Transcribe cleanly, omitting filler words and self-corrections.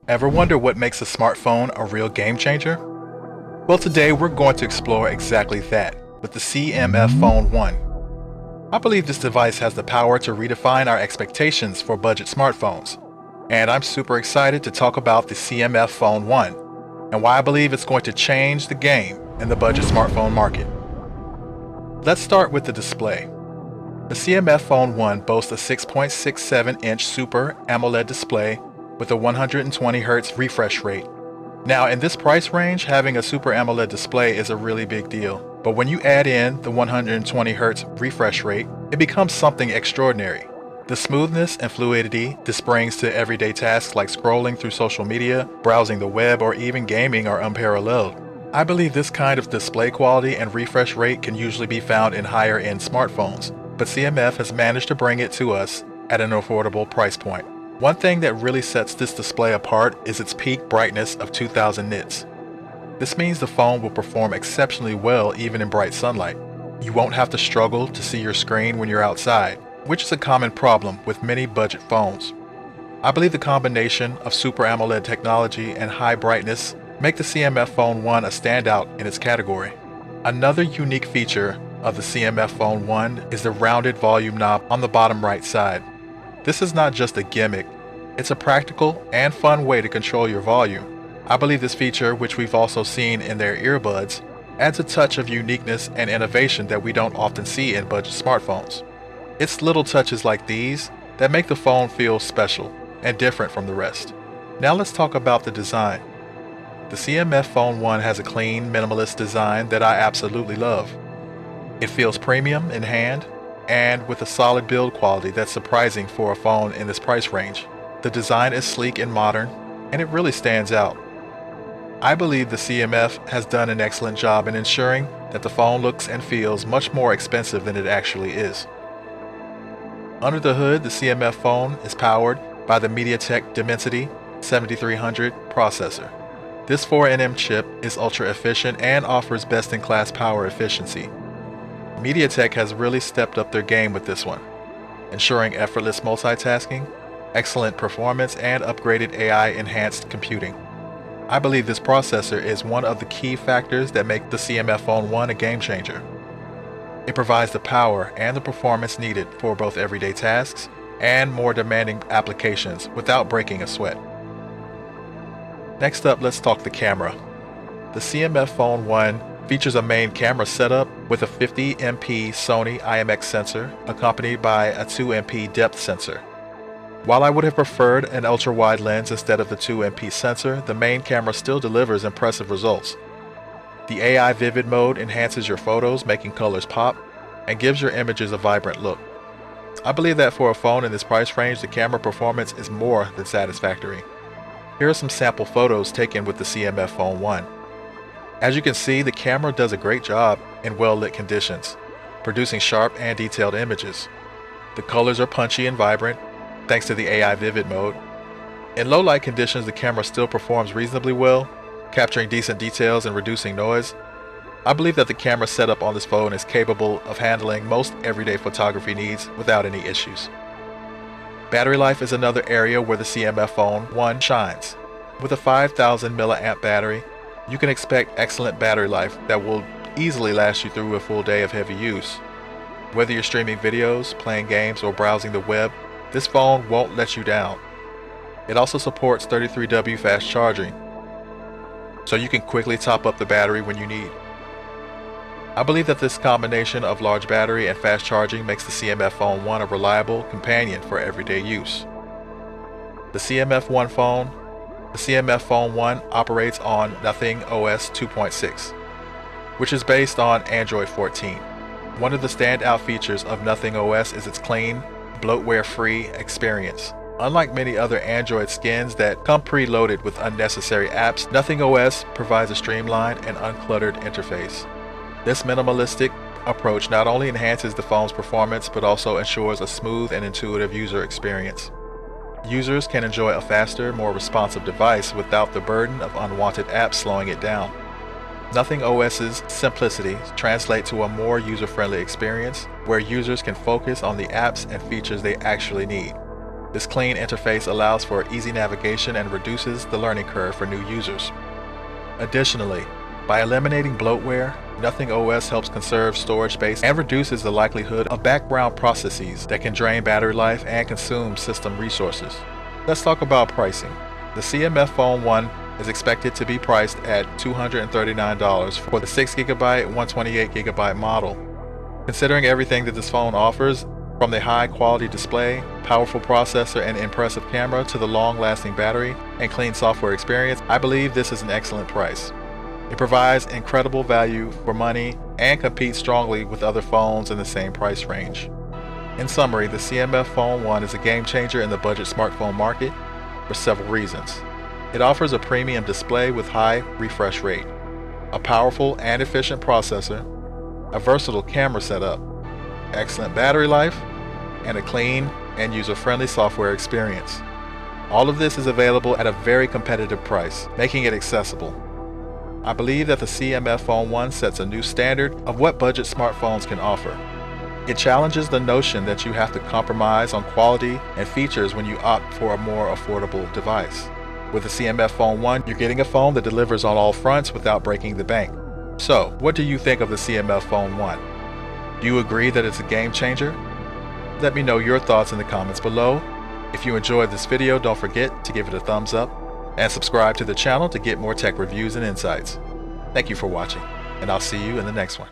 Ever wonder what makes a smartphone a real game changer? Well, today we're going to explore exactly that with the CMF Phone 1. I believe this device has the power to redefine our expectations for budget smartphones. And I'm super excited to talk about the CMF Phone 1 and why I believe it's going to change the game in the budget smartphone market. Let's start with the display. The CMF Phone 1 boasts a 6.67-inch Super AMOLED display with a 120Hz refresh rate. Now, in this price range, having a Super AMOLED display is a really big deal. But when you add in the 120Hz refresh rate, it becomes something extraordinary. The smoothness and fluidity this brings to everyday tasks like scrolling through social media, browsing the web, or even gaming are unparalleled. I believe this kind of display quality and refresh rate can usually be found in higher-end smartphones, but CMF has managed to bring it to us at an affordable price point. One thing that really sets this display apart is its peak brightness of 2000 nits. This means the phone will perform exceptionally well even in bright sunlight. You won't have to struggle to see your screen when you're outside, which is a common problem with many budget phones. I believe the combination of Super AMOLED technology and high brightness make the CMF Phone 1 a standout in its category. Another unique feature of the CMF Phone 1 is the rounded volume knob on the bottom right side. This is not just a gimmick, it's a practical and fun way to control your volume. I believe this feature, which we've also seen in their earbuds, adds a touch of uniqueness and innovation that we don't often see in budget smartphones. It's little touches like these that make the phone feel special and different from the rest. Now let's talk about the design. The CMF Phone 1 has a clean, minimalist design that I absolutely love. It feels premium in hand, and with a solid build quality that's surprising for a phone in this price range. The design is sleek and modern, and it really stands out. I believe the CMF has done an excellent job in ensuring that the phone looks and feels much more expensive than it actually is. Under the hood, the CMF phone is powered by the MediaTek Dimensity 7300 processor. This 4nm chip is ultra efficient and offers best-in-class power efficiency. MediaTek has really stepped up their game with this one, ensuring effortless multitasking, excellent performance, and upgraded AI-enhanced computing. I believe this processor is one of the key factors that make the CMF Phone 1 a game changer. It provides the power and the performance needed for both everyday tasks and more demanding applications without breaking a sweat. Next up, let's talk the camera. The CMF Phone 1 features a main camera setup with a 50MP Sony IMX sensor accompanied by a 2MP depth sensor. While I would have preferred an ultra-wide lens instead of the 2MP sensor, the main camera still delivers impressive results. The AI Vivid mode enhances your photos, making colors pop, and gives your images a vibrant look. I believe that for a phone in this price range, the camera performance is more than satisfactory. Here are some sample photos taken with the CMF Phone 1. As you can see, the camera does a great job in well-lit conditions, producing sharp and detailed images. The colors are punchy and vibrant, thanks to the AI Vivid mode. In low-light conditions, the camera still performs reasonably well, capturing decent details and reducing noise. I believe that the camera setup on this phone is capable of handling most everyday photography needs without any issues. Battery life is another area where the CMF Phone 1 shines. With a 5000 mAh battery, you can expect excellent battery life that will easily last you through a full day of heavy use. Whether you're streaming videos, playing games, or browsing the web, this phone won't let you down. It also supports 33W fast charging, so you can quickly top up the battery when you need. I believe that this combination of large battery and fast charging makes the CMF Phone 1 a reliable companion for everyday use. The CMF Phone 1 operates on Nothing OS 2.6, which is based on Android 14. One of the standout features of Nothing OS is its clean, bloatware-free experience. Unlike many other Android skins that come preloaded with unnecessary apps, Nothing OS provides a streamlined and uncluttered interface. This minimalistic approach not only enhances the phone's performance but also ensures a smooth and intuitive user experience. Users can enjoy a faster, more responsive device without the burden of unwanted apps slowing it down. Nothing OS's simplicity translates to a more user-friendly experience where users can focus on the apps and features they actually need. This clean interface allows for easy navigation and reduces the learning curve for new users. Additionally, by eliminating bloatware, Nothing OS helps conserve storage space and reduces the likelihood of background processes that can drain battery life and consume system resources. Let's talk about pricing. The CMF Phone 1 is expected to be priced at $239 for the 6GB, 128GB model. Considering everything that this phone offers, from the high-quality display, powerful processor, and impressive camera to the long-lasting battery and clean software experience, I believe this is an excellent price. It provides incredible value for money and competes strongly with other phones in the same price range. In summary, the CMF Phone 1 is a game-changer in the budget smartphone market for several reasons. It offers a premium display with high refresh rate, a powerful and efficient processor, a versatile camera setup, excellent battery life, and a clean and user-friendly software experience. All of this is available at a very competitive price, making it accessible. I believe that the CMF Phone 1 sets a new standard of what budget smartphones can offer. It challenges the notion that you have to compromise on quality and features when you opt for a more affordable device. With the CMF Phone 1, you're getting a phone that delivers on all fronts without breaking the bank. So, what do you think of the CMF Phone 1? Do you agree that it's a game changer? Let me know your thoughts in the comments below. If you enjoyed this video, don't forget to give it a thumbs up and subscribe to the channel to get more tech reviews and insights. Thank you for watching, and I'll see you in the next one.